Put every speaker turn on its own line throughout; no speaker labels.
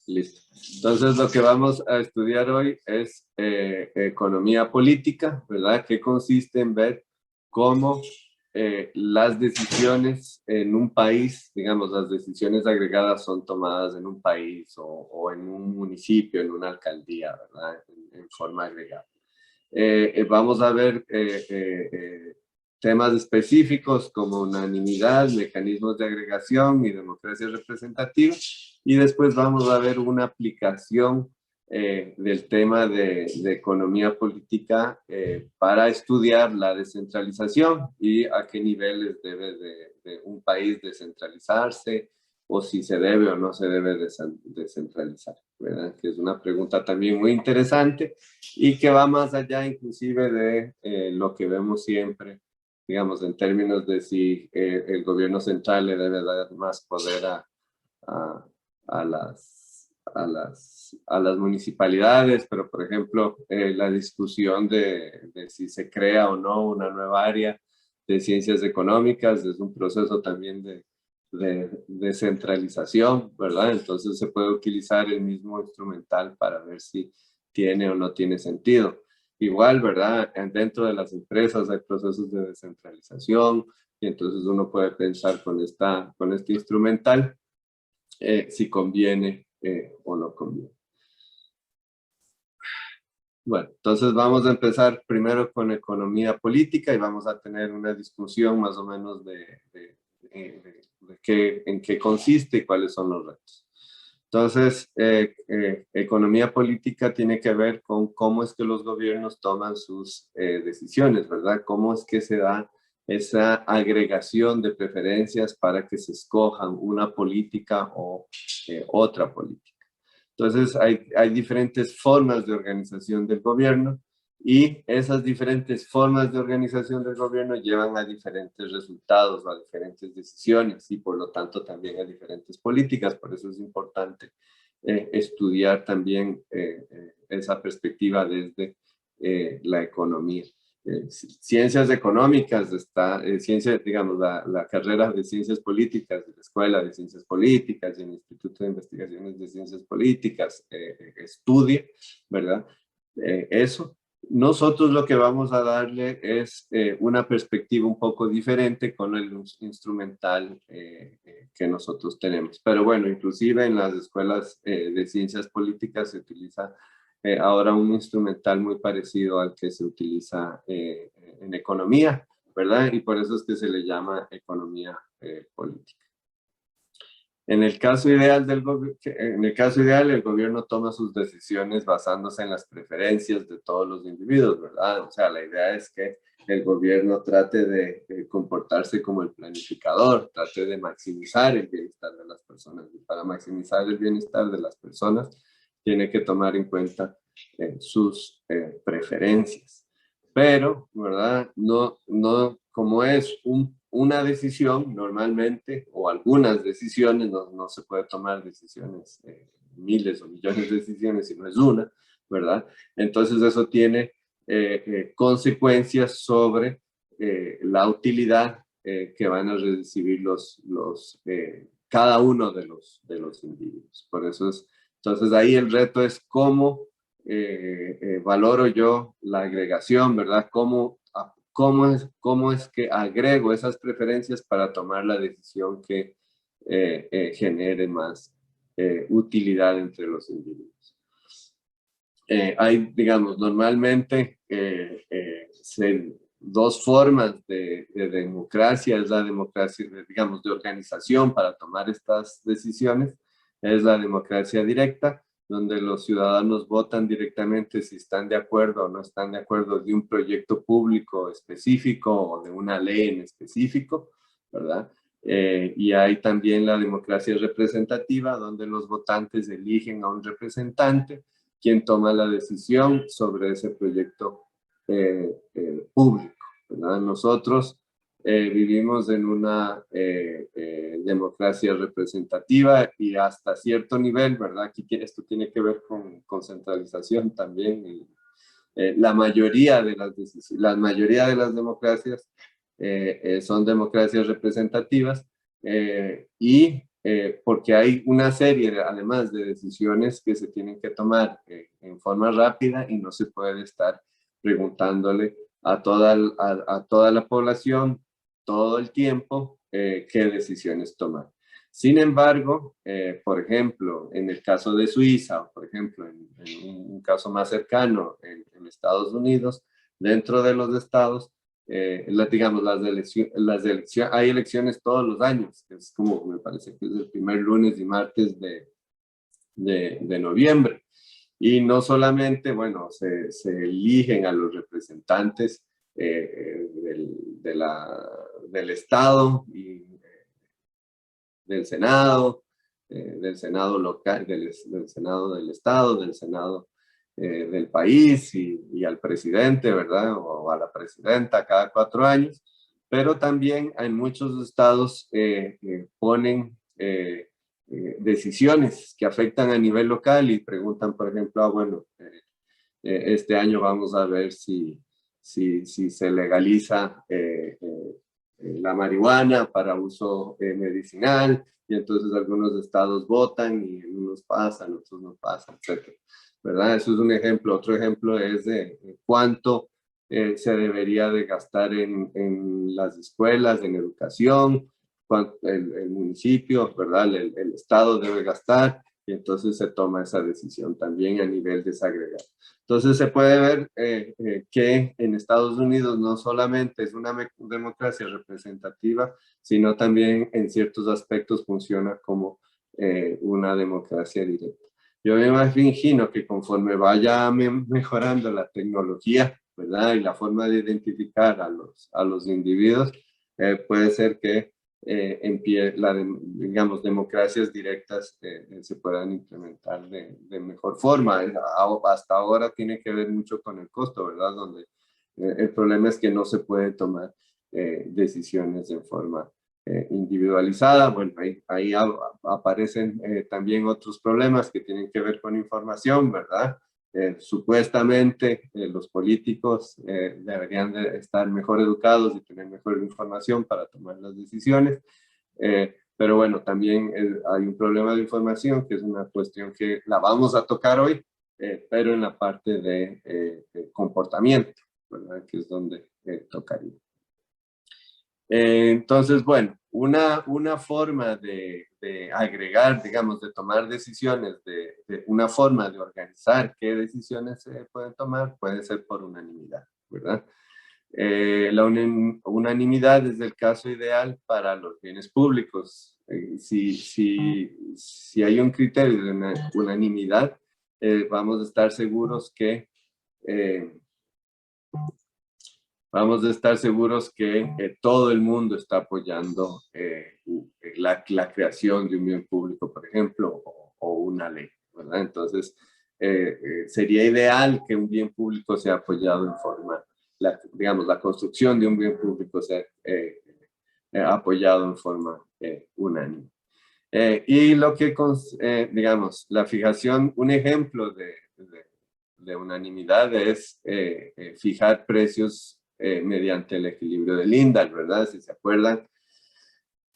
Listo. Entonces, lo que vamos a estudiar hoy es economía política, ¿verdad? Que consiste en ver cómo las decisiones en un país, digamos, las decisiones agregadas son tomadas en un país o en un municipio, en una alcaldía, ¿verdad? En forma agregada. Vamos a ver temas específicos como unanimidad, mecanismos de agregación y democracia representativa. Y después vamos a ver una aplicación del tema de economía política para estudiar la descentralización y a qué niveles debe de un país descentralizarse o si se debe o no se debe descentralizar, ¿verdad? Que es una pregunta también muy interesante y que va más allá inclusive de lo que vemos siempre, digamos, en términos de si el gobierno central le debe dar más poder a, a las municipalidades, pero por ejemplo, la discusión de si se crea o no una nueva área de ciencias económicas es un proceso también de descentralización, ¿verdad? Entonces se puede utilizar el mismo instrumental para ver si tiene o no tiene sentido. Igual, ¿verdad? Dentro de las empresas hay procesos de descentralización y entonces uno puede pensar con este instrumental si conviene o no conviene. Bueno, entonces vamos a empezar primero con economía política y vamos a tener una discusión más o menos en qué consiste y cuáles son los retos. Entonces, economía política tiene que ver con cómo es que los gobiernos toman sus decisiones, ¿verdad? Cómo es que se da esa agregación de preferencias para que se escojan una política o otra política. Entonces, hay diferentes formas de organización del gobierno y esas diferentes formas de organización del gobierno llevan a diferentes resultados, a diferentes decisiones y por lo tanto también a diferentes políticas. Por eso es importante estudiar también esa perspectiva desde la economía. Ciencias económicas, digamos, la carrera de ciencias políticas de la Escuela de Ciencias Políticas y el Instituto de Investigaciones de Ciencias Políticas estudia, ¿verdad? Eso. Nosotros lo que vamos a darle es una perspectiva un poco diferente con el instrumental que nosotros tenemos. Pero bueno, inclusive en las escuelas de ciencias políticas se utiliza ahora un instrumental muy parecido al que se utiliza en economía, ¿verdad? Y por eso es que se le llama economía política. En el caso ideal, el gobierno toma sus decisiones basándose en las preferencias de todos los individuos, ¿verdad? O sea, la idea es que el gobierno trate de comportarse como el planificador, trate de maximizar el bienestar de las personas. Y para maximizar el bienestar de las personas, tiene que tomar en cuenta sus preferencias. Pero, ¿verdad? No, como es una decisión normalmente, o algunas decisiones, no se puede tomar decisiones, miles o millones de decisiones, si no es una, ¿verdad? Entonces eso tiene consecuencias sobre la utilidad que van a recibir cada uno de los individuos. Por eso entonces ahí el reto es cómo valoro yo la agregación, ¿verdad? ¿Cómo es que agrego esas preferencias para tomar la decisión que genere más utilidad entre los individuos? Hay, digamos, normalmente dos formas de democracia. Es la democracia, digamos, de organización para tomar estas decisiones. Es la democracia directa, donde los ciudadanos votan directamente si están de acuerdo o no están de acuerdo de un proyecto público específico o de una ley en específico, ¿verdad? Y hay también la democracia representativa, donde los votantes eligen a un representante quien toma la decisión sobre ese proyecto público, ¿verdad? Nosotros vivimos en una democracia representativa y hasta cierto nivel, ¿verdad? Aquí esto tiene que ver con centralización también. La mayoría de las democracias son democracias representativas y porque hay una serie, además, de decisiones que se tienen que tomar en forma rápida y no se puede estar preguntándole a toda la población todo el tiempo qué decisiones tomar. Sin embargo, por ejemplo, en el caso de Suiza, o por ejemplo, en un caso más cercano, en Estados Unidos, dentro de los estados, digamos, hay elecciones todos los años, que es como, me parece que es el primer lunes y martes de noviembre. Y no solamente, bueno, se eligen a los representantes del Estado y del Senado local, del Senado del Estado, del Senado del país y al presidente, ¿verdad? O a la presidenta cada 4 años, pero también en muchos estados ponen decisiones que afectan a nivel local y preguntan, por ejemplo, bueno, este año vamos a ver si se legaliza la marihuana para uso medicinal, y entonces algunos estados votan y unos pasan, otros no pasan, etc. ¿Verdad? Eso es un ejemplo. Otro ejemplo es de cuánto se debería de gastar en las escuelas, en educación, cuánto el municipio, ¿verdad? El estado debe gastar, y entonces se toma esa decisión también a nivel desagregado. Entonces se puede ver que en Estados Unidos no solamente es una democracia representativa, sino también en ciertos aspectos funciona como una democracia directa. Yo me imagino que conforme vaya mejorando la tecnología, ¿verdad? Y la forma de identificar a los individuos, puede ser que digamos, democracias directas se puedan implementar de mejor forma. Hasta ahora tiene que ver mucho con el costo, ¿verdad? Donde el problema es que no se puede tomar decisiones de forma individualizada. Bueno, ahí aparecen también otros problemas que tienen que ver con información, ¿verdad? Supuestamente los políticos deberían de estar mejor educados y tener mejor información para tomar las decisiones, pero bueno, también hay un problema de información que es una cuestión que la vamos a tocar hoy, pero en la parte de comportamiento, ¿verdad? Que es donde tocaría. Entonces, bueno, una forma de agregar, digamos, de tomar decisiones, de una forma de organizar qué decisiones se pueden tomar, puede ser por unanimidad, ¿verdad? La unanimidad es el caso ideal para los bienes públicos. Si hay un criterio de unanimidad, vamos a estar seguros que todo el mundo está apoyando la creación de un bien público, por ejemplo, o una ley, ¿verdad? Entonces, sería ideal que un bien público sea apoyado en forma, digamos, la construcción de un bien público sea apoyado en forma unánime. Y lo que, digamos, la fijación, un ejemplo de unanimidad es fijar precios mediante el equilibrio de Lindahl, ¿verdad? Si se acuerdan,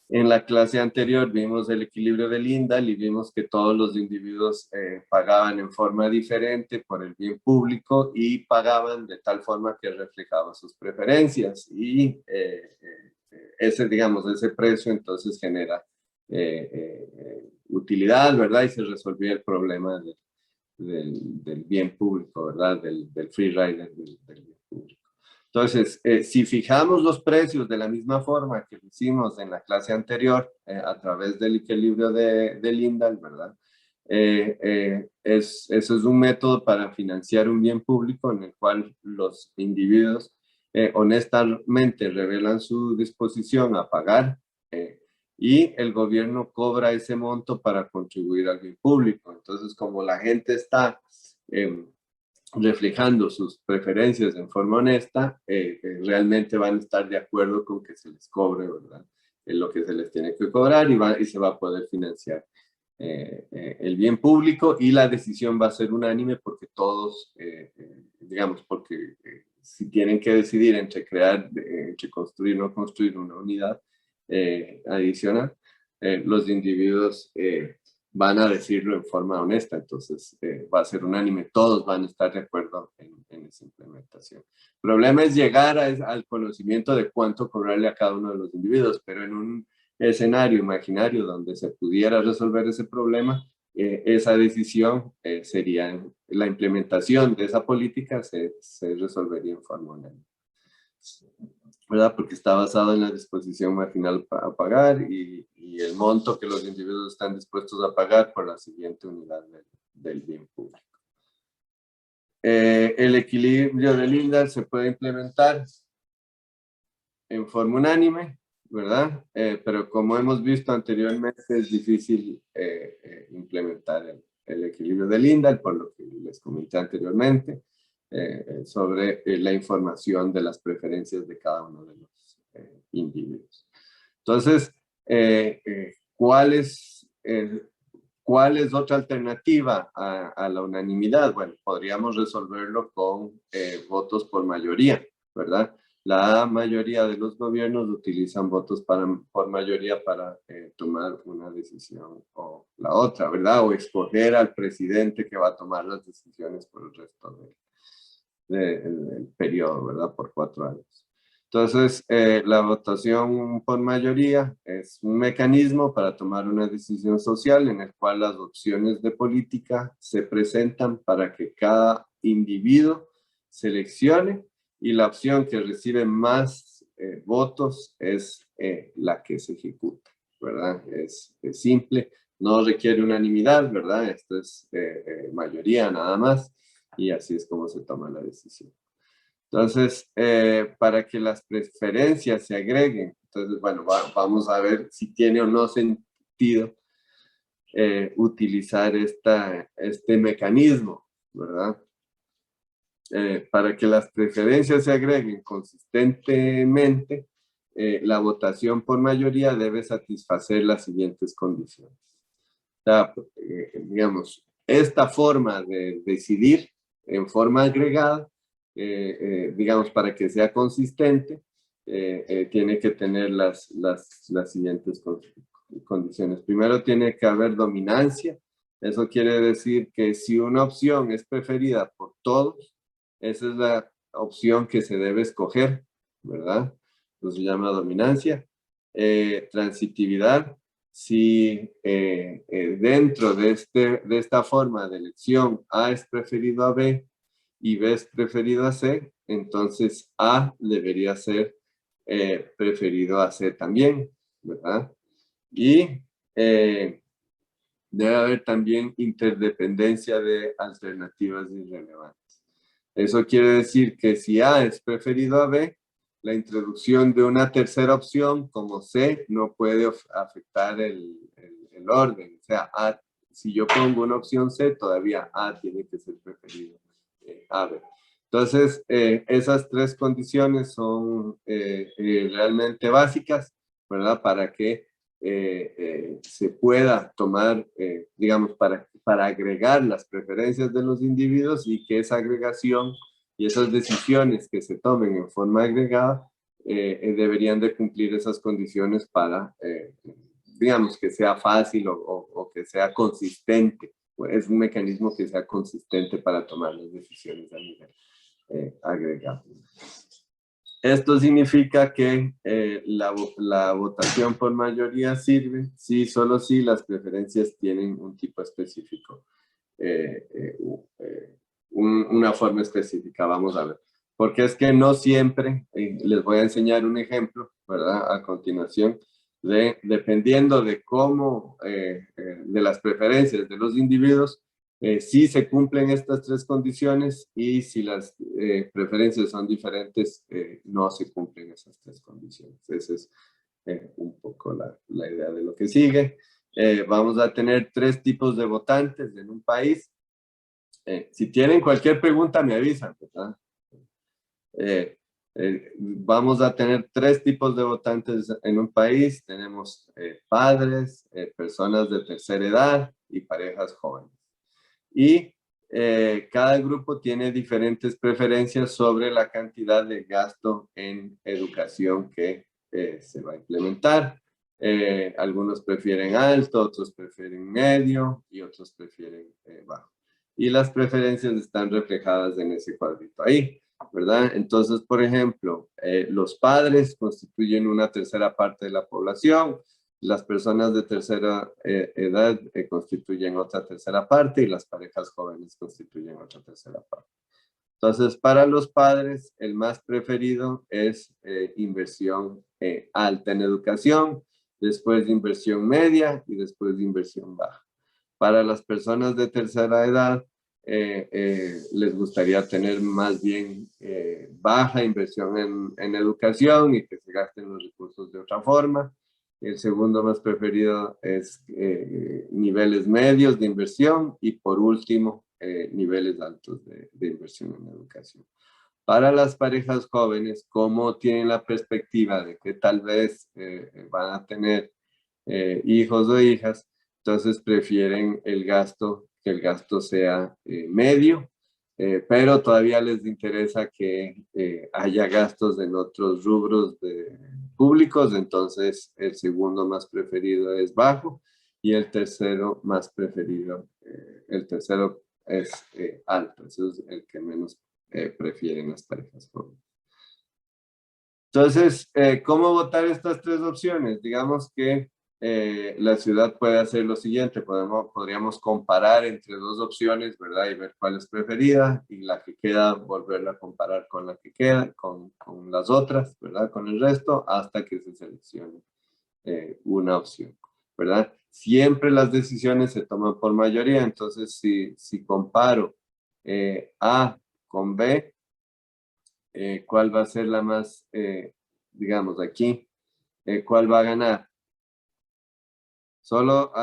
en la clase anterior vimos el equilibrio de Lindahl y vimos que todos los individuos pagaban en forma diferente por el bien público y pagaban de tal forma que reflejaba sus preferencias, y digamos, ese precio entonces genera utilidad, ¿verdad? Y se resolvía el problema del bien público, ¿verdad? Del free rider del bien público. Entonces, si fijamos los precios de la misma forma que lo hicimos en la clase anterior, a través del equilibrio de Lindahl, ¿verdad? Eso es un método para financiar un bien público en el cual los individuos honestamente revelan su disposición a pagar, y el gobierno cobra ese monto para contribuir al bien público. Entonces, como la gente está reflejando sus preferencias en forma honesta, realmente van a estar de acuerdo con que se les cobre, ¿verdad? Lo que se les tiene que cobrar, y se va a poder financiar el bien público, y la decisión va a ser unánime porque todos, digamos, porque si tienen que decidir entre construir o no construir una unidad adicional, los individuos van a decirlo en forma honesta, entonces va a ser unánime, todos van a estar de acuerdo en esa implementación. El problema es llegar al conocimiento de cuánto cobrarle a cada uno de los individuos, pero en un escenario imaginario donde se pudiera resolver ese problema, esa decisión sería, la implementación de esa política se resolvería en forma unánime, ¿verdad? Porque está basado en la disposición marginal a pagar y el monto que los individuos están dispuestos a pagar por la siguiente unidad del bien público. El equilibrio del INDAL se puede implementar en forma unánime, ¿verdad? Pero como hemos visto anteriormente, es difícil implementar el equilibrio del INDAL, por lo que les comenté anteriormente, sobre la información de las preferencias de cada uno de los individuos. Entonces, ¿cuál es otra alternativa a la unanimidad? Bueno, podríamos resolverlo con votos por mayoría, ¿verdad? La mayoría de los gobiernos utilizan votos por mayoría para tomar una decisión o la otra, ¿verdad? O escoger al presidente que va a tomar las decisiones por el resto del periodo, ¿verdad? Por 4 años. Entonces, la votación por mayoría es un mecanismo para tomar una decisión social en el cual las opciones de política se presentan para que cada individuo seleccione y la opción que recibe más votos es la que se ejecuta, ¿verdad? Es simple, no requiere unanimidad, ¿verdad? Esto es mayoría nada más y así es como se toma la decisión. Entonces, para que las preferencias se agreguen, entonces, bueno, vamos a ver si tiene o no sentido utilizar este mecanismo, ¿verdad? Para que las preferencias se agreguen consistentemente, la votación por mayoría debe satisfacer las siguientes condiciones. O sea, digamos, esta forma de decidir en forma agregada, digamos, para que sea consistente, tiene que tener las siguientes condiciones. Primero, tiene que haber dominancia. Eso quiere decir que si una opción es preferida por todos, esa es la opción que se debe escoger, ¿verdad? Eso se llama dominancia. Transitividad. Si dentro de esta forma de elección A es preferido a B y B es preferido a C, entonces A debería ser preferido a C también, ¿verdad? Y debe haber también interdependencia de alternativas irrelevantes. Eso quiere decir que si A es preferido a B, la introducción de una tercera opción como C no puede afectar el orden. O sea, si yo pongo una opción C, todavía A tiene que ser preferido a B. Entonces, esas 3 condiciones son realmente básicas, ¿verdad? Para que se pueda tomar, digamos, para agregar las preferencias de los individuos y que esa agregación y esas decisiones que se tomen en forma agregada deberían de cumplir esas condiciones para, digamos, que sea fácil o que sea consistente. Es un mecanismo que sea consistente para tomar las decisiones a nivel agregado. Esto significa que la votación por mayoría sirve solo si las preferencias tienen un tipo específico, una forma específica, vamos a ver. Porque es que no siempre, les voy a enseñar un ejemplo, ¿verdad? A continuación, dependiendo de cómo, de las preferencias de los individuos, si se cumplen estas 3 condiciones y si las preferencias son diferentes, no se cumplen esas 3 condiciones. Esa es un poco la idea de lo que sigue. Vamos a tener 3 tipos de votantes en un país. Si tienen cualquier pregunta, me avisan, ¿verdad? Vamos a tener 3 tipos de votantes en un país. Tenemos padres, personas de tercera edad y parejas jóvenes. Y cada grupo tiene diferentes preferencias sobre la cantidad de gasto en educación que se va a implementar. Algunos prefieren alto, otros prefieren medio y otros prefieren bajo. Y las preferencias están reflejadas en ese cuadrito ahí, ¿verdad? Entonces, por ejemplo, los padres constituyen una tercera parte de la población, las personas de tercera edad constituyen otra tercera parte y las parejas jóvenes constituyen otra tercera parte. Entonces, para los padres, el más preferido es inversión alta en educación, después de inversión media y después de inversión baja. Para las personas de tercera edad, les gustaría tener más bien baja inversión en educación y que se gasten los recursos de otra forma. El segundo más preferido es niveles medios de inversión y por último, niveles altos de inversión en educación. Para las parejas jóvenes, como tienen la perspectiva de que tal vez van a tener hijos o hijas, entonces prefieren que el gasto sea medio, pero todavía les interesa que haya gastos en otros rubros públicos, entonces el segundo más preferido es bajo y el tercero más preferido, el tercero es alto, eso es el que menos prefieren las parejas jóvenes. Entonces, ¿cómo votar estas tres opciones? Digamos que la ciudad puede hacer lo siguiente, podríamos comparar entre dos opciones, ¿verdad? Y ver cuál es preferida y la que queda, volverla a comparar con la que queda, con las otras, ¿verdad? Con el resto, hasta que se seleccione una opción, ¿verdad? Siempre las decisiones se toman por mayoría, entonces si comparo A con B, ¿cuál va a ser la más, digamos aquí, cuál va a ganar? Solo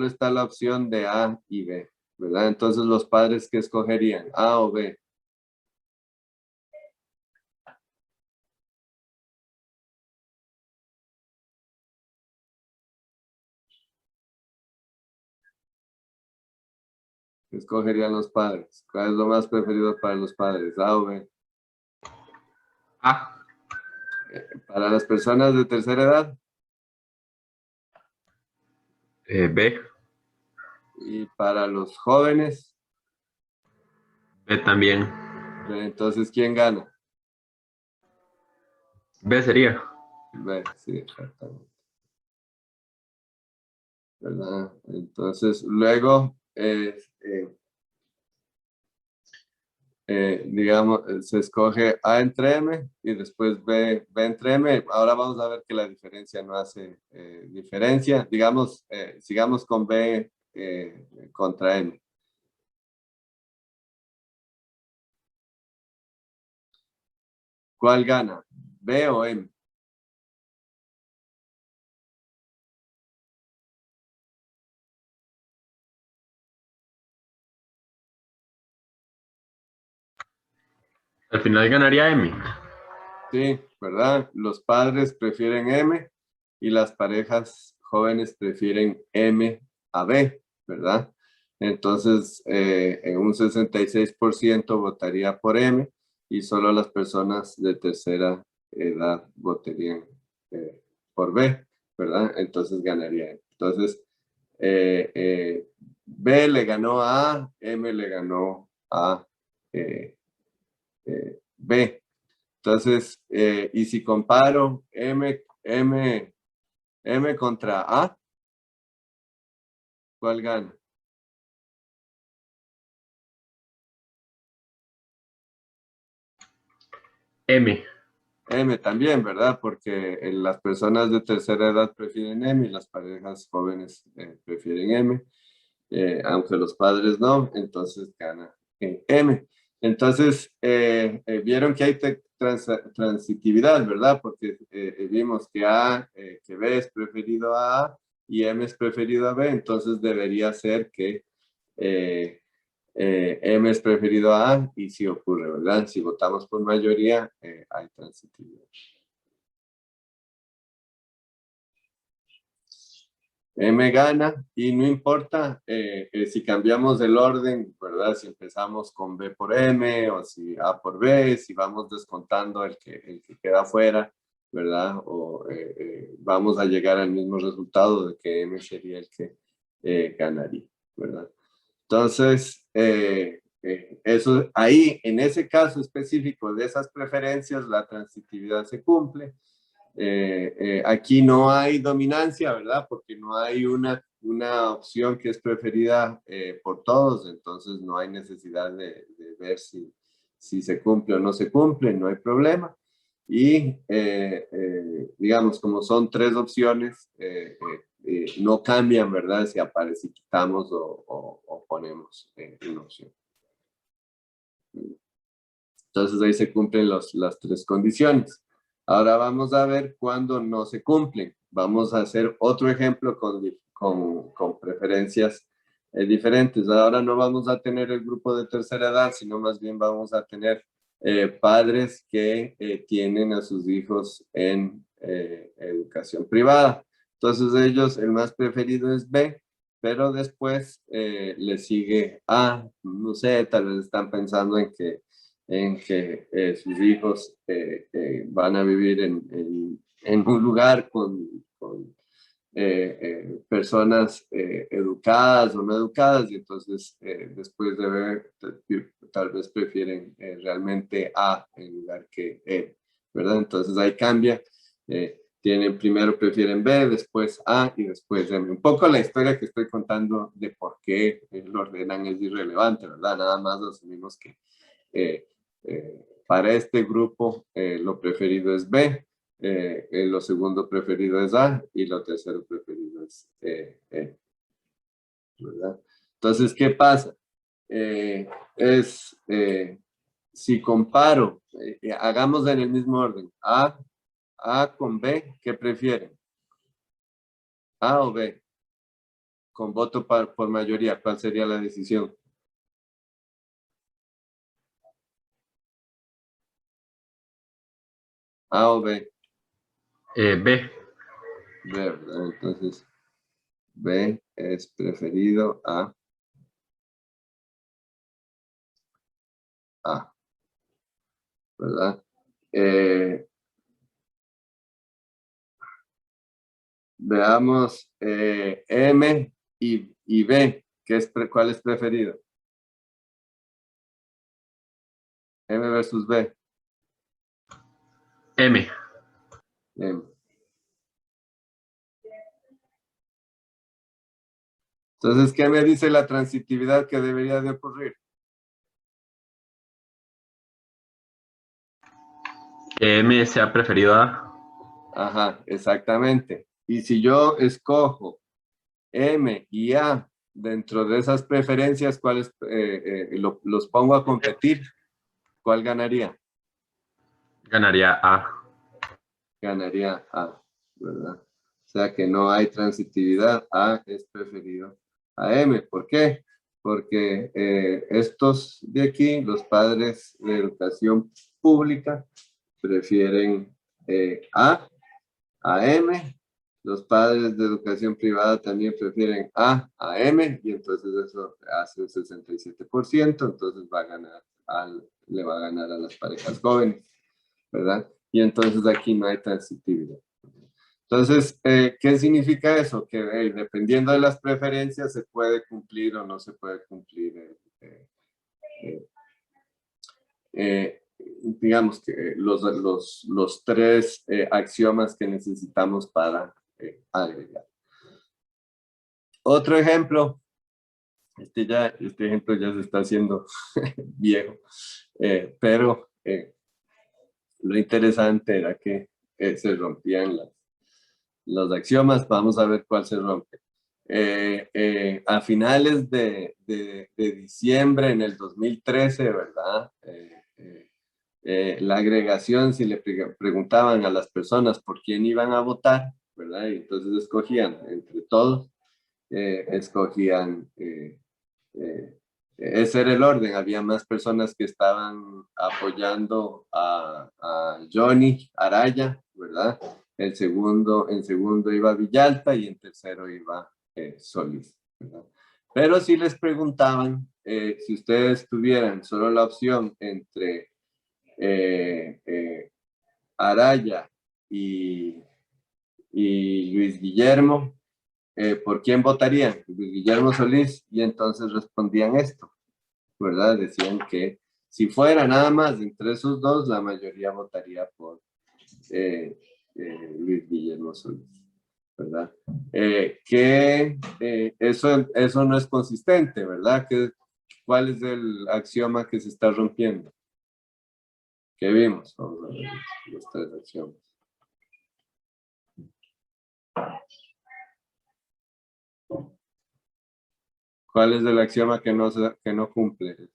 está la opción de A y B, ¿verdad? Entonces los padres, ¿qué escogerían? ¿A o B? ¿Qué escogerían los padres? ¿Cuál es lo más preferido para los padres? ¿A o B?
A.
Para las personas de tercera edad.
B.
Y para los jóvenes.
B también.
Entonces, ¿quién gana?
B sería.
B, sí, exactamente. ¿Verdad? Entonces, luego, digamos, se escoge A entre M y después B entre M. Ahora vamos a ver que la diferencia no hace diferencia. Digamos, sigamos con B contra M. ¿Cuál gana? ¿B o M?
Al final ganaría M.
Sí, ¿verdad? Los padres prefieren M y las parejas jóvenes prefieren M a B, ¿verdad? Entonces, en un 66% votaría por M y solo las personas de tercera edad votarían por B, ¿verdad? Entonces ganaría M. Entonces, B le ganó a A, M le ganó a B. Entonces, y si comparo M contra A, ¿cuál gana?
M.
M también, ¿verdad? Porque las personas de tercera edad prefieren M y las parejas jóvenes prefieren M, aunque los padres no, entonces gana M. Entonces, vieron que hay transitividad, ¿verdad? Porque vimos que que B es preferido a A y M es preferido a B, entonces debería ser que M es preferido a A y sí ocurre, ¿verdad? Si votamos por mayoría, hay transitividad. M gana y no importa si cambiamos el orden, ¿verdad? Si empezamos con B por M o si A por B, si vamos descontando el que queda afuera, ¿verdad? O vamos a llegar al mismo resultado de que M sería el que ganaría, ¿verdad? Entonces, eso, ahí, en ese caso específico de esas preferencias, la transitividad se cumple. Aquí no hay dominancia, ¿verdad? Porque no hay una opción que es preferida por todos, entonces no hay necesidad de ver si se cumple o no se cumple, no hay problema. Y digamos, como son tres opciones, no cambian, ¿verdad? Si aparece, si quitamos o ponemos una opción. Entonces ahí se cumplen las tres condiciones. Ahora vamos a ver cuándo no se cumplen. Vamos a hacer otro ejemplo con preferencias diferentes. Ahora no vamos a tener el grupo de tercera edad, sino más bien vamos a tener padres que tienen a sus hijos en educación privada. Entonces ellos, el más preferido es B, pero después le sigue A. No sé, tal vez están pensando en que sus hijos van a vivir en un lugar con personas educadas o no educadas, y entonces después de ver, tal vez prefieren realmente A en lugar que E, ¿verdad? Entonces ahí cambia. Tienen primero prefieren B, después A y después M. Un poco la historia que estoy contando de por qué lo ordenan es irrelevante, ¿verdad? Nada más asumimos que para este grupo lo preferido es B, lo segundo preferido es A y lo tercero preferido es E, ¿verdad? Entonces, ¿qué pasa? Si comparo, hagamos en el mismo orden, A con B, ¿qué prefieren? ¿A o B? Con voto por mayoría, ¿cuál sería la decisión? ¿A o B?
B.
B, ¿verdad? Entonces, B es preferido a A, ¿verdad? Veamos M y B, ¿cuál es preferido? M versus B.
M.
M. Entonces, ¿qué me dice la transitividad que debería de ocurrir?
Que M sea preferido a.
Ajá, exactamente. Y si yo escojo M y A dentro de esas preferencias, ¿cuáles los pongo a competir? ¿Cuál ganaría?
Ganaría A.
Ganaría A, ¿verdad? O sea que no hay transitividad, A es preferido a M. ¿Por qué? Porque estos de aquí, los padres de educación pública, prefieren a M, los padres de educación privada también prefieren a M, y entonces eso hace un 67%, entonces le va a ganar a las parejas jóvenes, ¿verdad? Y entonces aquí no hay transitividad. Entonces, ¿qué significa eso? Que dependiendo de las preferencias se puede cumplir o no se puede cumplir. Digamos que los tres axiomas que necesitamos para agregar. Otro ejemplo, este ejemplo ya se está haciendo viejo, pero lo interesante era que se rompían los axiomas. Vamos a ver cuál se rompe. A finales de diciembre en el 2013, ¿verdad? La agregación, si le preguntaban a las personas por quién iban a votar, ¿verdad? Y entonces escogían entre todos, escogían, ese era el orden, había más personas que estaban apoyando a Johnny Araya, ¿verdad? En segundo iba Villalta y en tercero iba Solís, ¿verdad? Pero si les preguntaban si ustedes tuvieran solo la opción entre Araya y Luis Guillermo, ¿por quién votarían? Luis Guillermo Solís, y entonces respondían esto, ¿verdad? Decían que si fuera nada más entre esos dos, la mayoría votaría por Luis Guillermo Solís, ¿verdad? Eso no es consistente, ¿verdad? ¿Cuál es el axioma que se está rompiendo? ¿Qué vimos? Vamos a ver los tres axiomas. ¿Cuál es el axioma que no cumple?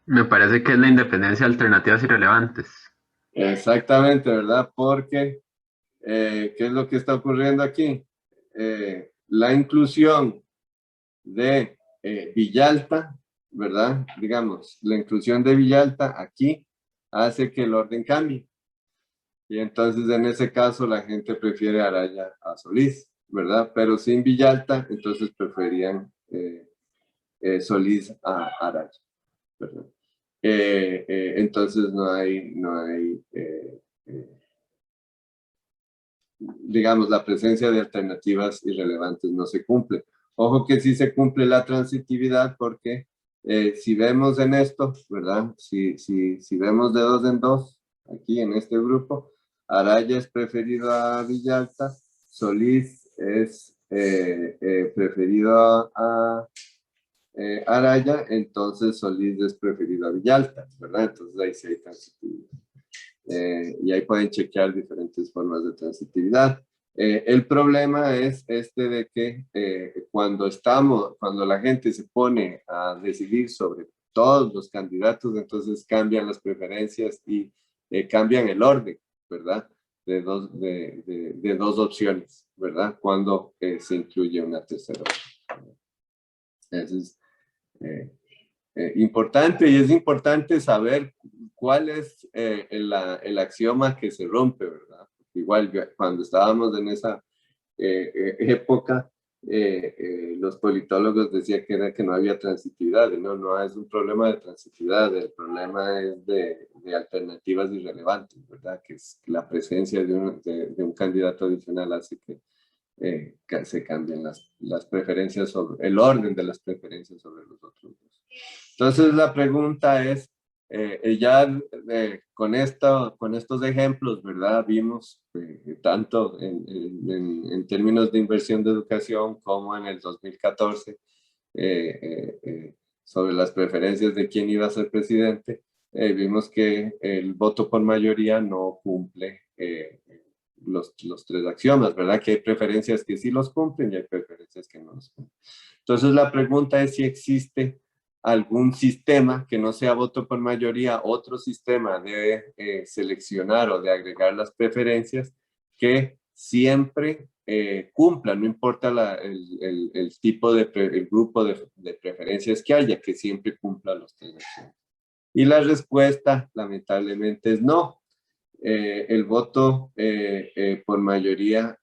Me parece que es la independencia de alternativas irrelevantes.
Exactamente, ¿verdad? Porque, ¿qué es lo que está ocurriendo aquí? La inclusión de Villalta, ¿verdad? Digamos, la inclusión de Villalta aquí hace que el orden cambie. Y entonces en ese caso la gente prefiere a Araya a Solís, ¿verdad? Pero sin Villalta, entonces preferían Solís a Araya, ¿verdad? Entonces digamos, la presencia de alternativas irrelevantes no se cumple. Ojo que sí se cumple la transitividad porque si vemos en esto, ¿verdad? Si vemos de dos en dos, aquí en este grupo, Araya es preferido a Villalta, Solís es preferido a Araya, entonces Solís es preferido a Villalta, ¿verdad? Entonces ahí sí hay transitividad. Y ahí pueden chequear diferentes formas de transitividad. El problema es este de que cuando la gente se pone a decidir sobre todos los candidatos, entonces cambian las preferencias y cambian el orden, ¿verdad? De dos opciones, ¿verdad? Cuando se incluye una tercera opción. Eso es importante, y es importante saber cuál es el axioma que se rompe, ¿verdad? Igual cuando estábamos en esa época, los politólogos decían que no había transitividad, y no es un problema de transitividad, el problema es de alternativas irrelevantes, ¿verdad? Que es la presencia de un candidato adicional hace que se cambien las preferencias sobre el orden de las preferencias sobre los otros dos. Entonces la pregunta es, con estos ejemplos, ¿verdad? Vimos tanto en términos de inversión de educación como en el 2014 sobre las preferencias de quién iba a ser presidente, vimos que el voto por mayoría no cumple los tres axiomas, ¿verdad? Que hay preferencias que sí los cumplen y hay preferencias que no los cumplen. Entonces la pregunta es si existe algún sistema que no sea voto por mayoría, otro sistema de seleccionar o de agregar las preferencias que siempre cumpla, no importa el tipo el grupo de preferencias que haya, que siempre cumpla los tres axiomas. Y la respuesta, lamentablemente, es no. El voto por mayoría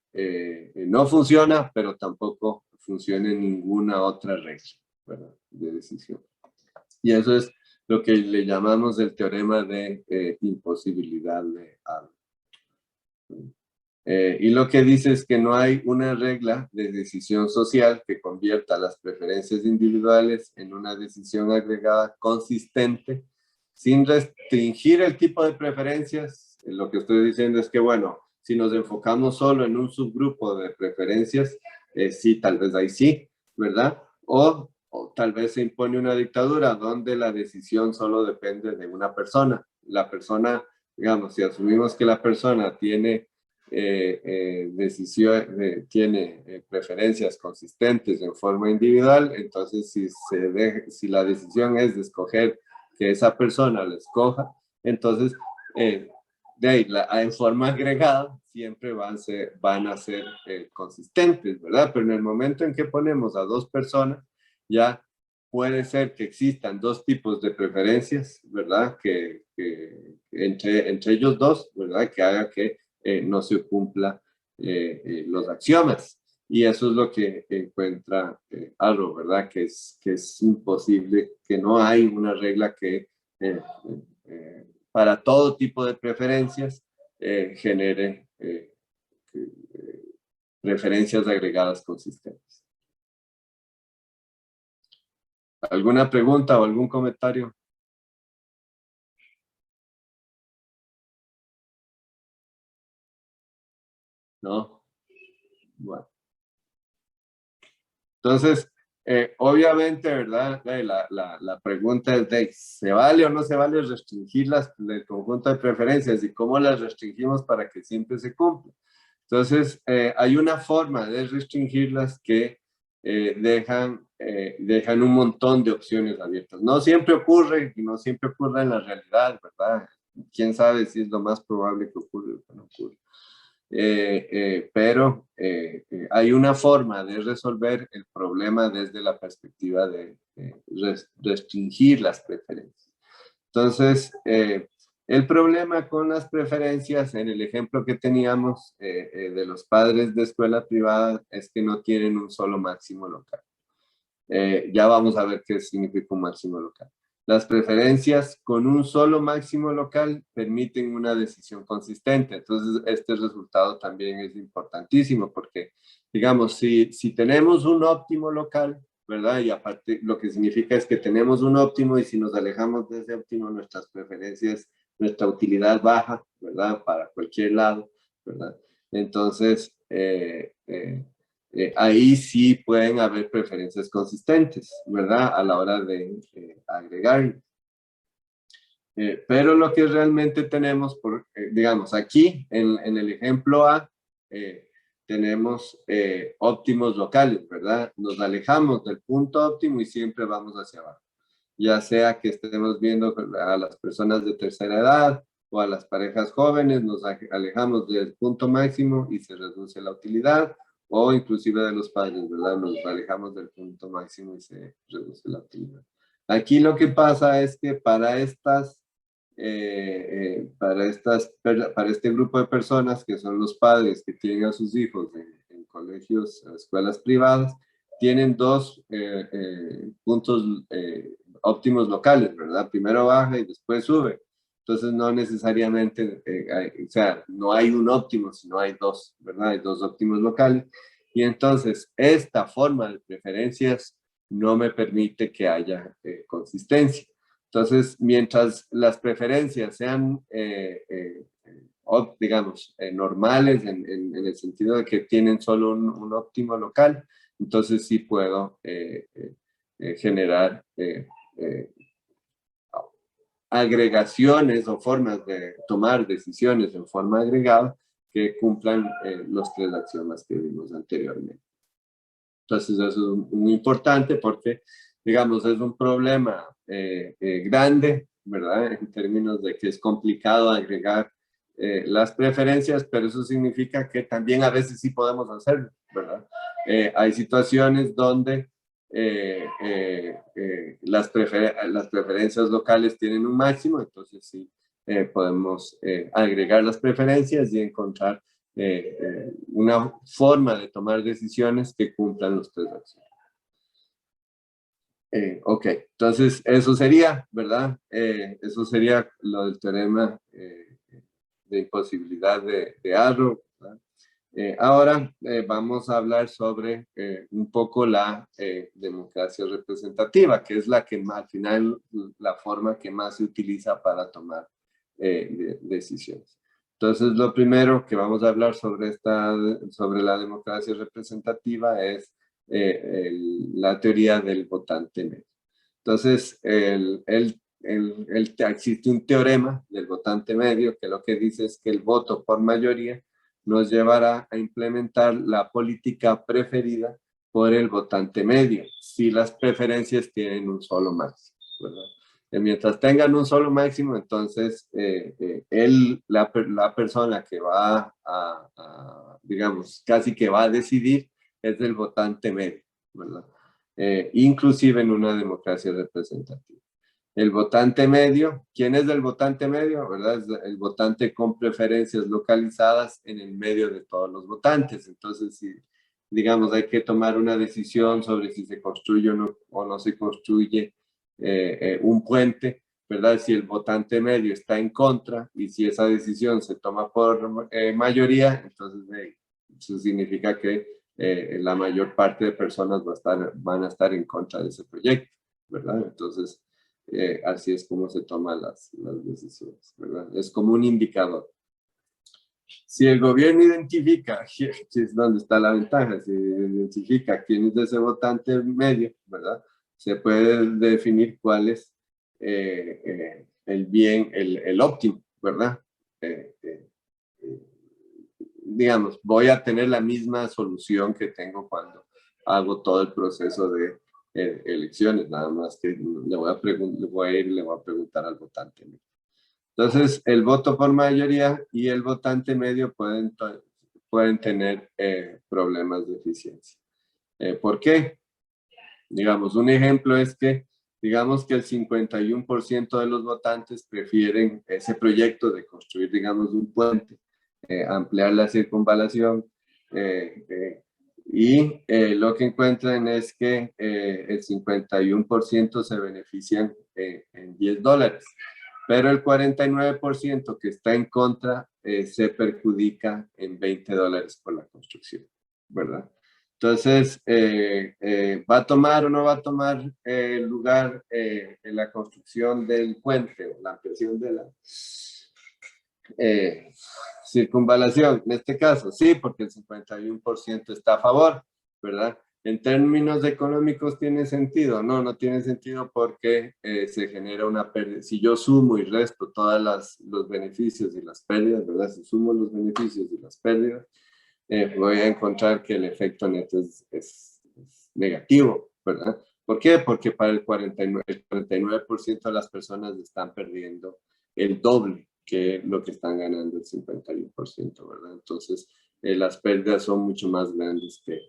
no funciona, pero tampoco funciona en ninguna otra regla, ¿verdad? De decisión. Y eso es lo que le llamamos el teorema de imposibilidad de algo. Y lo que dice es que no hay una regla de decisión social que convierta las preferencias individuales en una decisión agregada consistente sin restringir el tipo de preferencias. Lo que estoy diciendo es que, bueno, si nos enfocamos solo en un subgrupo de preferencias, sí, tal vez ahí sí, ¿verdad? O tal vez se impone una dictadura donde la decisión solo depende de una persona. La persona, digamos, si asumimos que la persona tiene tiene preferencias consistentes en forma individual, entonces si la decisión es de escoger que esa persona la escoja, entonces de ahí, en forma agregada siempre van a ser consistentes, ¿verdad? Pero en el momento en que ponemos a dos personas, ya puede ser que existan dos tipos de preferencias, ¿verdad? Que entre ellos dos, ¿verdad? Que haga que no se cumpla los axiomas. Y eso es lo que encuentra Arrow, ¿verdad? Que es imposible, que no hay una regla que para todo tipo de preferencias genere preferencias agregadas consistentes. ¿Alguna pregunta o algún comentario? ¿No? Bueno. Entonces, obviamente, ¿verdad? La pregunta es de, ¿se vale o no se vale restringir el conjunto de preferencias y cómo las restringimos para que siempre se cumpla? Entonces, hay una forma de restringirlas que dejan un montón de opciones abiertas. No siempre ocurre y no siempre ocurre en la realidad, ¿verdad? Quién sabe si es lo más probable que ocurre o que no ocurre. Pero hay una forma de resolver el problema desde la perspectiva de restringir las preferencias. Entonces, el problema con las preferencias, en el ejemplo que teníamos de los padres de escuela privada, es que no tienen un solo máximo local. Ya vamos a ver qué significa un máximo local. Las preferencias con un solo máximo local permiten una decisión consistente. Entonces, este resultado también es importantísimo porque, digamos, si tenemos un óptimo local, ¿verdad? Y aparte, lo que significa es que tenemos un óptimo y si nos alejamos de ese óptimo, nuestras preferencias, nuestra utilidad baja, ¿verdad? Para cualquier lado, ¿verdad? Entonces, ahí sí pueden haber preferencias consistentes, ¿verdad? A la hora de agregar. Pero lo que realmente tenemos, digamos, aquí en el ejemplo A, tenemos óptimos locales, ¿verdad? Nos alejamos del punto óptimo y siempre vamos hacia abajo. Ya sea que estemos viendo a las personas de tercera edad o a las parejas jóvenes, nos alejamos del punto máximo y se reduce la utilidad, o inclusive de los padres, ¿verdad? Nos alejamos del punto máximo y se reduce la utilidad. Aquí lo que pasa es que para este grupo de personas que son los padres que tienen a sus hijos en colegios, escuelas privadas, tienen dos puntos óptimos locales, ¿verdad? Primero baja y después sube. Entonces no necesariamente, o sea, no hay un óptimo, sino hay dos, ¿verdad? Hay dos óptimos locales. Y entonces esta forma de preferencias no me permite que haya consistencia. Entonces, mientras las preferencias sean, digamos, normales en el sentido de que tienen solo un óptimo local, entonces sí puedo generar agregaciones o formas de tomar decisiones en forma agregada que cumplan los tres axiomas que vimos anteriormente. Entonces eso es muy importante porque, digamos, es un problema grande, ¿verdad? En términos de que es complicado agregar las preferencias, pero eso significa que también a veces sí podemos hacerlo, ¿verdad? Hay situaciones donde las preferencias locales tienen un máximo, entonces sí podemos agregar las preferencias y encontrar una forma de tomar decisiones que cumplan los tres axiomas. Ok, entonces eso sería, ¿verdad? Eso sería lo del teorema de imposibilidad de Arrow, ¿verdad? Ahora vamos a hablar sobre un poco la democracia representativa, que es la que al final, la forma que más se utiliza para tomar decisiones. Entonces, lo primero que vamos a hablar sobre la democracia representativa es la teoría del votante medio. Entonces, existe un teorema del votante medio que lo que dice es que el voto por mayoría nos llevará a implementar la política preferida por el votante medio, si las preferencias tienen un solo máximo, ¿verdad? Mientras tengan un solo máximo, entonces la persona que va digamos, casi que va a decidir es el votante medio, ¿verdad? inclusive en una democracia representativa. El votante medio, ¿quién es el votante medio? ¿Verdad? Es el votante con preferencias localizadas en el medio de todos los votantes. Entonces, si, digamos, hay que tomar una decisión sobre si se construye o no se construye un puente, ¿verdad? Si el votante medio está en contra y si esa decisión se toma por mayoría, entonces eso significa que la mayor parte de personas van a estar en contra de ese proyecto, ¿verdad? Entonces, así es como se toman las decisiones, ¿verdad? Es como un indicador. Si el gobierno identifica, que es donde está la ventaja, si identifica quién es ese votante medio, ¿verdad? Se puede definir cuál es el bien, el óptimo, ¿verdad? Digamos, voy a tener la misma solución que tengo cuando hago todo el proceso de elecciones, nada más que le voy a ir y le voy a preguntar al votante medio. Entonces, el voto por mayoría y el votante medio pueden tener problemas de eficiencia. ¿Por qué? Digamos, un ejemplo es que, digamos que el 51% de los votantes prefieren ese proyecto de construir, digamos, un puente, ampliar la circunvalación, y lo que encuentran es que el 51% se benefician en $10, pero el 49% que está en contra se perjudica en $20 por la construcción, ¿verdad? Entonces, ¿va a tomar o no va a tomar lugar en la construcción del puente o la ampliación de la circunvalación? En este caso, sí, porque el 51% está a favor, ¿verdad? En términos económicos, ¿tiene sentido? No, no tiene sentido porque se genera una pérdida. Si yo sumo y resto todos los beneficios y las pérdidas, ¿verdad? Si sumo los beneficios y las pérdidas, voy a encontrar que el efecto neto es negativo, ¿verdad? ¿Por qué? Porque para el 49% de las personas están perdiendo el doble que lo que están ganando el 51%, ¿verdad? Entonces, las pérdidas son mucho más grandes que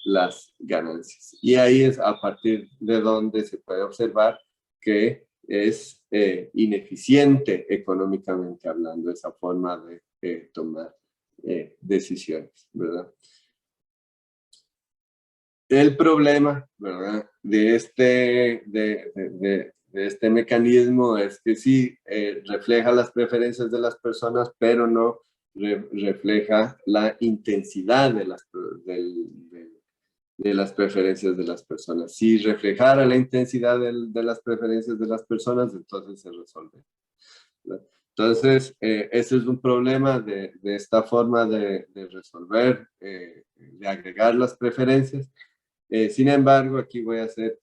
las ganancias. Y ahí es a partir de donde se puede observar que es ineficiente económicamente hablando esa forma de tomar decisiones, ¿verdad? El problema, ¿verdad? De este mecanismo es que sí refleja las preferencias de las personas, pero no refleja la intensidad de las preferencias de las personas. Si reflejara la intensidad de las preferencias de las personas, entonces se resuelve, ¿verdad? Entonces, ese es un problema de esta forma de resolver, de agregar las preferencias. Sin embargo, aquí voy a hacer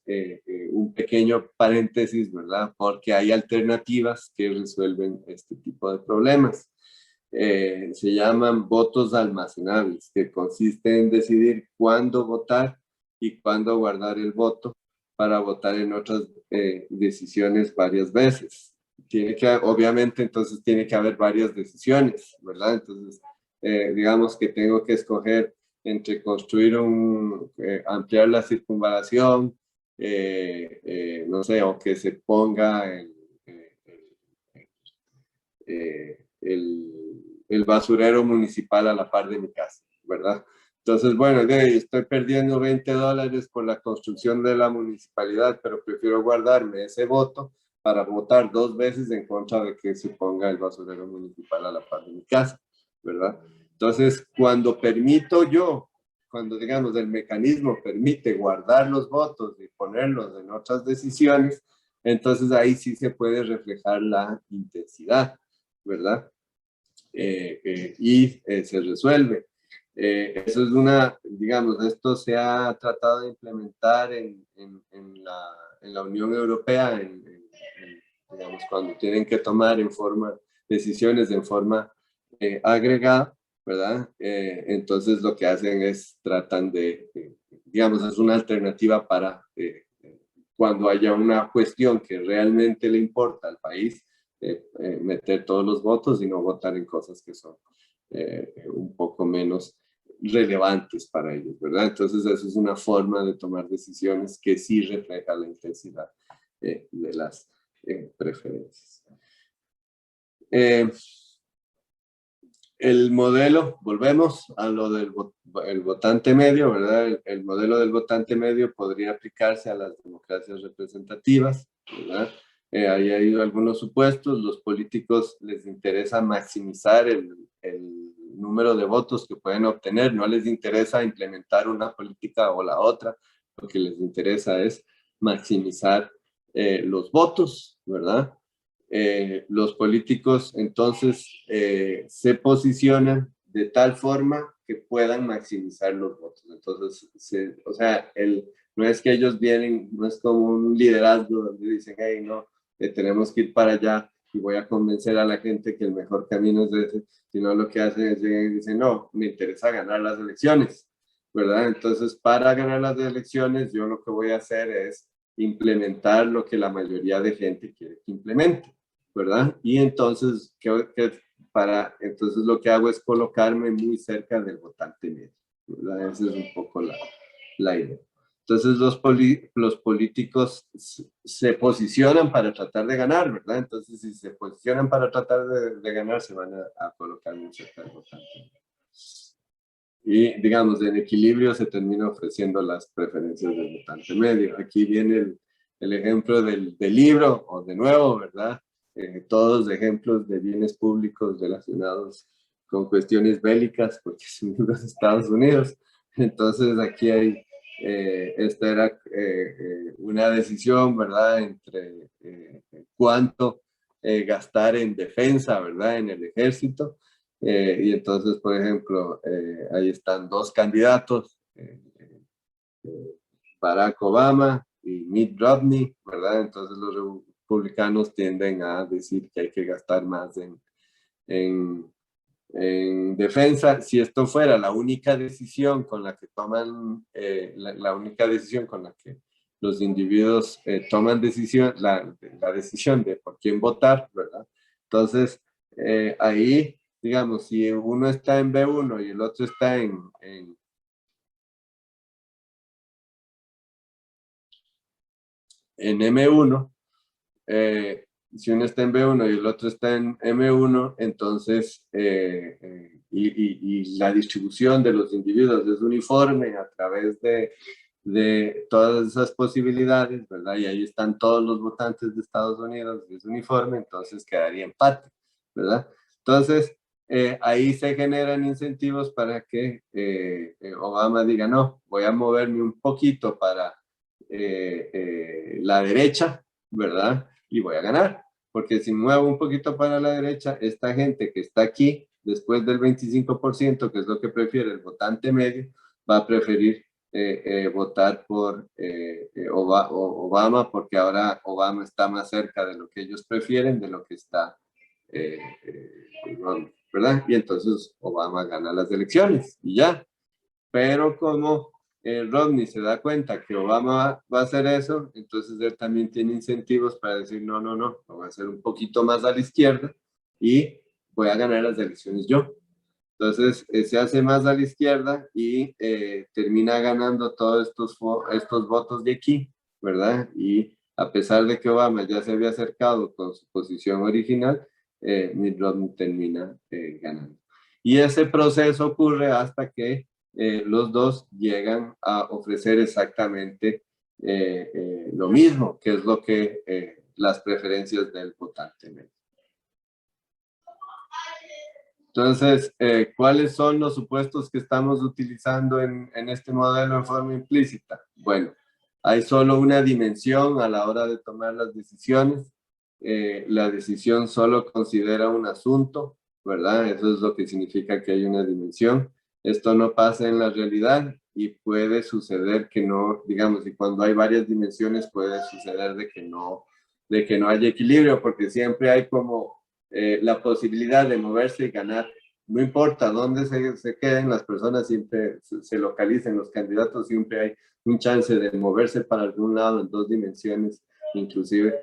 un pequeño paréntesis, ¿verdad? Porque hay alternativas que resuelven este tipo de problemas. Se llaman votos almacenables, que consiste en decidir cuándo votar y cuándo guardar el voto para votar en otras decisiones varias veces. Obviamente, entonces tiene que haber varias decisiones, ¿verdad? Entonces, digamos que tengo que escoger entre construir ampliar la circunvalación, no sé, o que se ponga el basurero municipal a la par de mi casa, ¿verdad? Entonces, bueno, estoy perdiendo $20 por la construcción de la municipalidad, pero prefiero guardarme ese voto para votar 2 veces en contra de que se ponga el basurero municipal a la par de mi casa, ¿verdad? Entonces, cuando digamos el mecanismo permite guardar los votos y ponerlos en otras decisiones, entonces ahí sí se puede reflejar la intensidad, ¿verdad? Y se resuelve. Eso es digamos, esto se ha tratado de implementar en la Unión Europea, digamos, cuando tienen que tomar decisiones en forma agregada, ¿verdad? Entonces lo que hacen es tratan digamos, es una alternativa para cuando haya una cuestión que realmente le importa al país, meter todos los votos y no votar en cosas que son un poco menos relevantes para ellos, ¿verdad? Entonces eso es una forma de tomar decisiones que sí refleja la intensidad de las preferencias. El modelo, volvemos a lo del el votante medio, ¿verdad? El modelo del votante medio podría aplicarse a las democracias representativas, ¿verdad? Ahí hay algunos supuestos. Los políticos les interesa maximizar el número de votos que pueden obtener, no les interesa implementar una política o la otra, lo que les interesa es maximizar los votos, ¿verdad? Los políticos entonces se posicionan de tal forma que puedan maximizar los votos. Entonces, o sea, no es que ellos vienen, no es como un liderazgo donde dicen, hey, no, tenemos que ir para allá y voy a convencer a la gente que el mejor camino es ese, sino lo que hacen es llegar y dicen, no, me interesa ganar las elecciones, ¿verdad? Entonces, para ganar las elecciones, yo lo que voy a hacer es implementar lo que la mayoría de gente quiere que implemente, ¿verdad? Y entonces, entonces lo que hago es colocarme muy cerca del votante medio, ¿verdad? Esa es un poco la idea. Entonces los políticos se posicionan para tratar de ganar, ¿verdad? Entonces si se posicionan para tratar de ganar, se van a colocar muy cerca del votante medio. Y digamos, en equilibrio se termina ofreciendo las preferencias del votante medio. Aquí viene el ejemplo del libro, o de nuevo, ¿verdad? Todos ejemplos de bienes públicos relacionados con cuestiones bélicas, porque son los Estados Unidos. Entonces aquí hay, esta era una decisión, ¿verdad? Entre cuánto gastar en defensa, ¿verdad? En el ejército. Y entonces, por ejemplo, ahí están dos candidatos, Barack Obama y Mitt Romney, ¿verdad? Entonces los republicanos tienden a decir que hay que gastar más en defensa. Si esto fuera la única decisión con la que toman, la única decisión con la que los individuos toman decisión, la decisión de por quién votar, ¿verdad? Entonces, ahí, digamos, si uno está en B1 y el otro está en M1, si uno está en B1 y el otro está en M1, entonces, y la distribución de los individuos es uniforme a través de todas esas posibilidades, ¿verdad? Y ahí están todos los votantes de Estados Unidos, es uniforme, entonces quedaría empate, ¿verdad? Entonces, ahí se generan incentivos para que Obama diga, no, voy a moverme un poquito para la derecha, ¿verdad? Y voy a ganar, porque si muevo un poquito para la derecha, esta gente que está aquí, después del 25%, que es lo que prefiere el votante medio, va a preferir votar por Obama, porque ahora Obama está más cerca de lo que ellos prefieren, de lo que está ¿verdad? Y entonces Obama gana las elecciones y ya. Pero como Romney se da cuenta que Obama va a hacer eso, entonces él también tiene incentivos para decir, no, no, no, lo voy a hacer un poquito más a la izquierda y voy a ganar las elecciones yo. Entonces se hace más a la izquierda y termina ganando todos estos votos de aquí, ¿verdad? Y a pesar de que Obama ya se había acercado con su posición original, Mitt Romney termina ganando. Y ese proceso ocurre hasta que los dos llegan a ofrecer exactamente lo mismo, que es lo que las preferencias del votante medio. Entonces, ¿cuáles son los supuestos que estamos utilizando en este modelo en forma implícita? Bueno, hay solo una dimensión a la hora de tomar las decisiones. La decisión solo considera un asunto, ¿verdad? Eso es lo que significa que hay una dimensión. Esto no pasa en la realidad y puede suceder que no, digamos, y cuando hay varias dimensiones puede suceder de que no haya equilibrio, porque siempre hay como la posibilidad de moverse y ganar. No importa dónde se queden, las personas siempre se localicen, los candidatos siempre hay un chance de moverse para algún lado en dos dimensiones, inclusive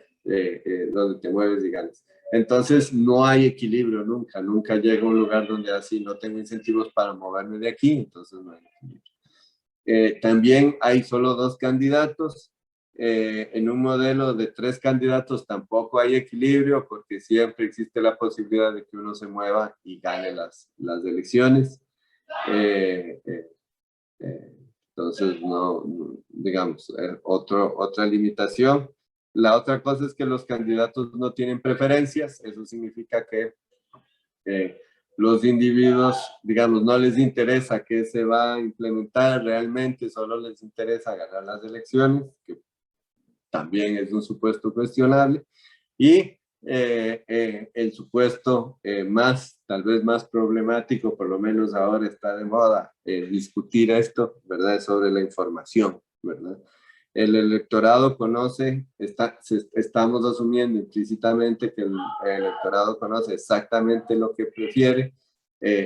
donde te mueves y ganas. Entonces no hay equilibrio nunca, nunca llega a un lugar donde así no tengo incentivos para moverme de aquí, entonces no hay equilibrio. También hay solo 2 candidatos. En un modelo de 3 candidatos tampoco hay equilibrio porque siempre existe la posibilidad de que uno se mueva y gane las elecciones. Eh, eh, entonces, no, digamos, otra limitación. La otra cosa es que los candidatos no tienen preferencias. Eso significa que los individuos, digamos, no les interesa qué se va a implementar realmente, solo les interesa ganar las elecciones, que también es un supuesto cuestionable. Y el supuesto tal vez más problemático, por lo menos ahora está de moda discutir esto, ¿verdad? Sobre la información, ¿verdad? El electorado conoce, estamos asumiendo implícitamente que el electorado conoce exactamente lo que prefiere,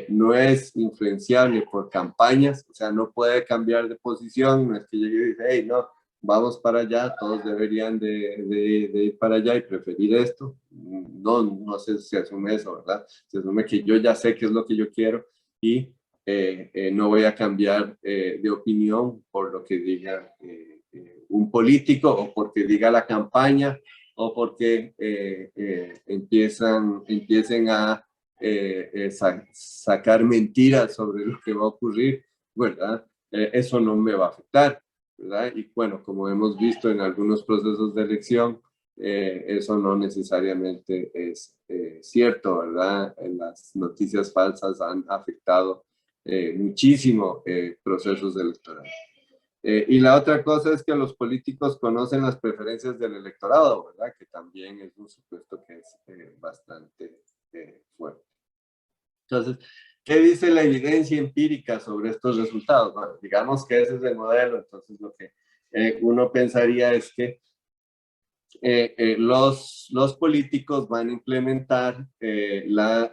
no es influenciable por campañas, o sea, no puede cambiar de posición, no es que llegue y dice, hey, no, vamos para allá, todos deberían de ir para allá y preferir esto. No, no se asume eso, ¿verdad? Se asume que yo ya sé qué es lo que yo quiero y no voy a cambiar de opinión por lo que diga un político o porque diga la campaña o porque empiecen a sacar mentiras sobre lo que va a ocurrir, ¿verdad? Eso no me va a afectar, ¿verdad? Y bueno, como hemos visto en algunos procesos de elección, eso no necesariamente es cierto, ¿verdad? Las noticias falsas han afectado muchísimo procesos electorales. Y la otra cosa es que los políticos conocen las preferencias del electorado, ¿verdad? Que también es un supuesto que es bastante fuerte. Entonces, ¿qué dice la evidencia empírica sobre estos resultados? Bueno, digamos que ese es el modelo, entonces lo que uno pensaría es que los políticos van a implementar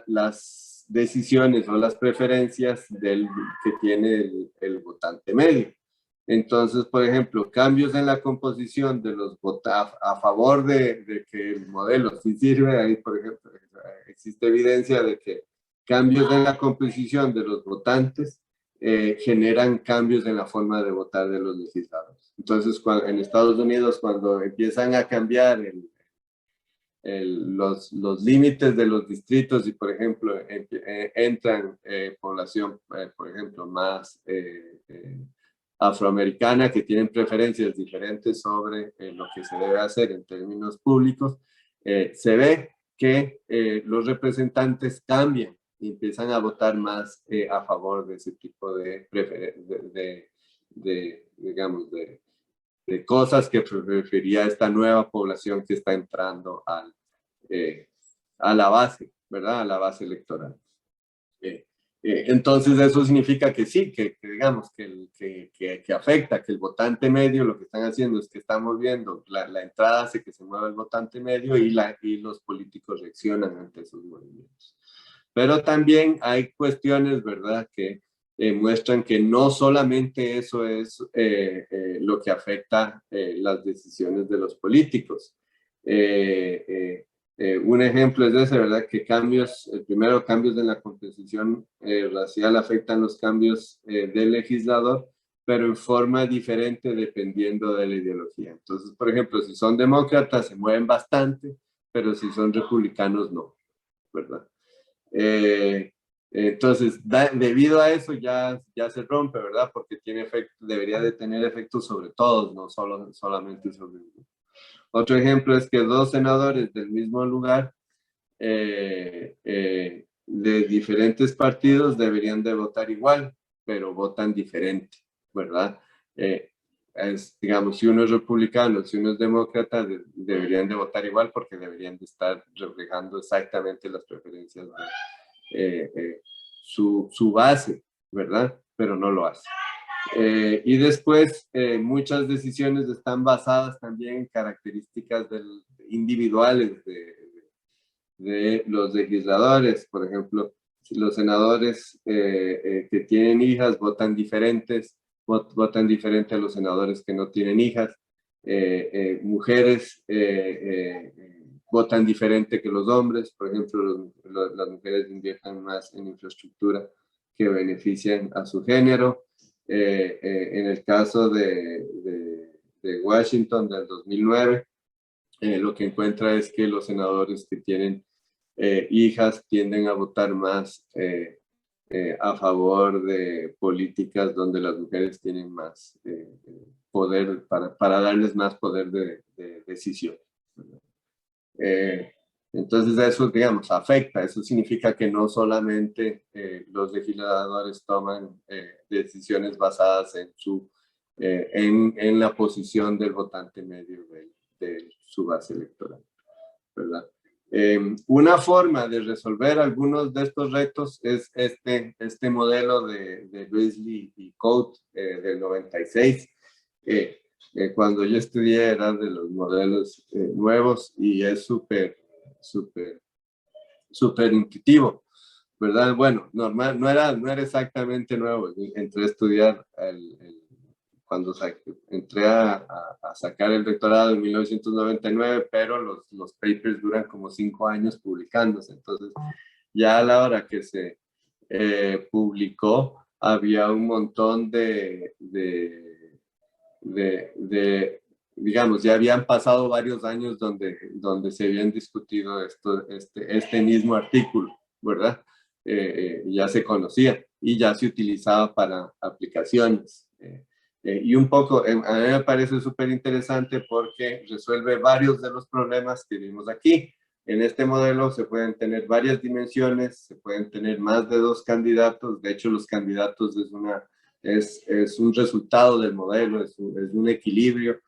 las decisiones o las preferencias que tiene el votante medio. Entonces, por ejemplo, cambios en la composición de los votantes a favor de que el modelo sí sirve, ahí, por ejemplo, existe evidencia de que cambios en la composición de los votantes generan cambios en la forma de votar de los legisladores. Entonces, en Estados Unidos, cuando empiezan a cambiar los límites de los distritos y, por ejemplo, entran población, por ejemplo, más afroamericana que tienen preferencias diferentes sobre lo que se debe hacer en términos públicos, se ve que los representantes cambian y empiezan a votar más a favor de ese tipo de digamos, de cosas que preferiría esta nueva población que está entrando a la base, ¿verdad? A la base electoral. Entonces eso significa que sí, que digamos que afecta, que el votante medio lo que están haciendo es que estamos viendo la entrada hace que se mueva el votante medio y los políticos reaccionan ante esos movimientos. Pero también hay cuestiones, ¿verdad?, que muestran que no solamente eso es lo que afecta las decisiones de los políticos. Un ejemplo es ese, ¿verdad? Que primero cambios en la composición racial afectan los cambios del legislador, pero en forma diferente dependiendo de la ideología. Entonces, por ejemplo, si son demócratas se mueven bastante, pero si son republicanos no, ¿verdad? Entonces, debido a eso ya se rompe, ¿verdad? Porque debería de tener efectos sobre todos, no solamente sobre uno. Otro ejemplo es que 2 senadores del mismo lugar de diferentes partidos deberían de votar igual, pero votan diferente, ¿verdad? Digamos, si uno es republicano, si uno es demócrata, deberían de votar igual porque deberían de estar reflejando exactamente las preferencias de su base, ¿verdad? Pero no lo hace. Y después, muchas decisiones están basadas también en características individuales de los legisladores. Por ejemplo, si los senadores que tienen hijas votan diferente a los senadores que no tienen hijas. Mujeres votan diferente que los hombres. Por ejemplo, las mujeres invierten más en infraestructura que benefician a su género. En el caso de Washington del 2009, lo que encuentra es que los senadores que tienen hijas tienden a votar más a favor de políticas donde las mujeres tienen más poder, para darles más poder de decisión. Entonces eso, digamos, afecta. Eso significa que no solamente los legisladores toman decisiones basadas en la posición del votante medio de su base electoral, ¿verdad? Una forma de resolver algunos de estos retos es este modelo de Beasley y Coate del 96. Cuando yo estudié era de los modelos nuevos y es súper intuitivo, ¿verdad? Bueno, normal, no era exactamente nuevo. Entré a estudiar cuando entré a sacar el doctorado en 1999, pero los papers duran como 5 años publicándose. Entonces, ya a la hora que se publicó, había un montón digamos, ya habían pasado varios años donde se habían discutido este mismo artículo, ¿verdad? Ya se conocía y ya se utilizaba para aplicaciones. Y un poco, a mí me parece súper interesante porque resuelve varios de los problemas que vimos aquí. En este modelo se pueden tener varias dimensiones, se pueden tener más de 2 candidatos. De hecho, los candidatos es un resultado del modelo, es un equilibrio.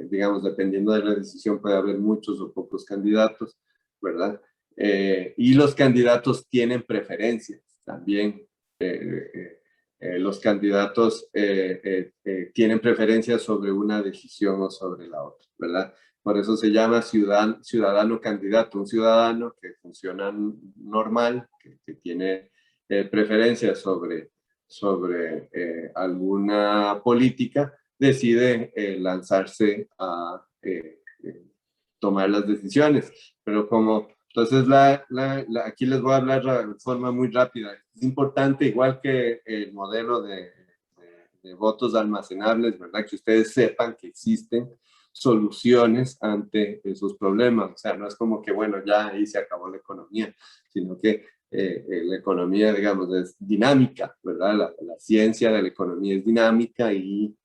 Digamos, dependiendo de la decisión puede haber muchos o pocos candidatos, ¿verdad? Y los candidatos tienen preferencias también. Los candidatos tienen preferencias sobre una decisión o sobre la otra, ¿verdad? Por eso se llama ciudadano candidato, un ciudadano que funciona normal, que tiene preferencias sobre alguna política, decide lanzarse a tomar las decisiones. Pero entonces aquí les voy a hablar de forma muy rápida. Es importante, igual que el modelo de votos almacenables, ¿verdad? Que ustedes sepan que existen soluciones ante esos problemas. O sea, no es como que, bueno, ya ahí se acabó la economía, sino que la economía, digamos, es dinámica, ¿verdad? La ciencia de la economía es dinámica y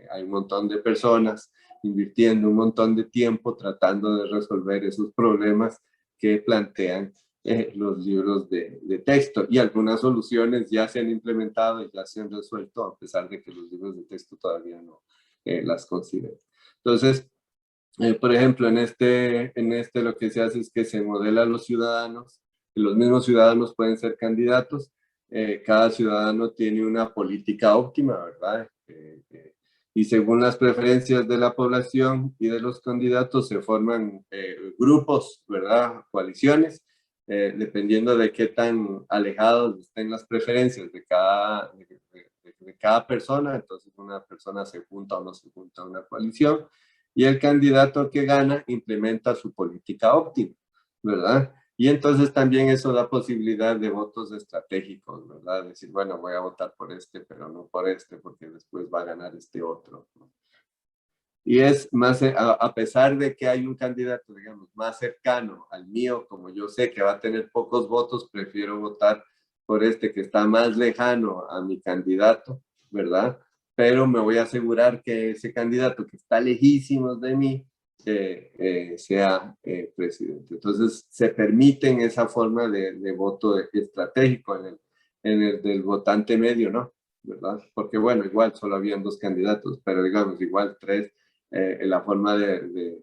hay un montón de personas invirtiendo un montón de tiempo tratando de resolver esos problemas que plantean los libros de texto. Y algunas soluciones ya se han implementado y ya se han resuelto, a pesar de que los libros de texto todavía no las consideran. Entonces, por ejemplo, en este lo que se hace es que se modela a los ciudadanos, y los mismos ciudadanos pueden ser candidatos. Cada ciudadano tiene una política óptima, ¿verdad? Y según las preferencias de la población y de los candidatos se forman grupos, ¿verdad? Coaliciones, dependiendo de qué tan alejados estén las preferencias de cada persona. Entonces una persona se junta o no se junta a una coalición y el candidato que gana implementa su política óptima, ¿verdad? Y entonces también eso da posibilidad de votos estratégicos, ¿verdad? Decir, bueno, voy a votar por este, pero no por este, porque después va a ganar este otro, ¿no? Y es más, a pesar de que hay un candidato, digamos, más cercano al mío, como yo sé que va a tener pocos votos, prefiero votar por este que está más lejano a mi candidato, ¿verdad? Pero me voy a asegurar que ese candidato que está lejísimo de mí sea presidente. Entonces, se permiten esa forma de voto estratégico en el del votante medio, ¿no? ¿Verdad? Porque, bueno, igual solo habían 2 candidatos, pero digamos, igual 3. La forma de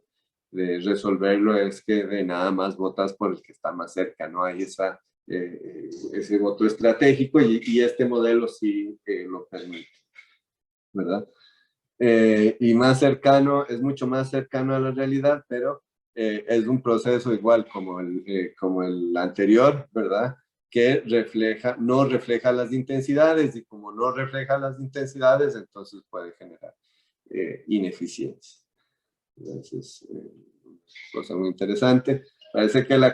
resolverlo es que de nada más votas por el que está más cerca, ¿no? Hay ese voto estratégico y este modelo sí lo permite, ¿verdad? Y más cercano, es mucho más cercano a la realidad, pero es un proceso igual como el anterior, ¿verdad? Que no refleja las intensidades y como no refleja las intensidades, entonces puede generar ineficiencia. Entonces, cosa muy interesante. Parece que la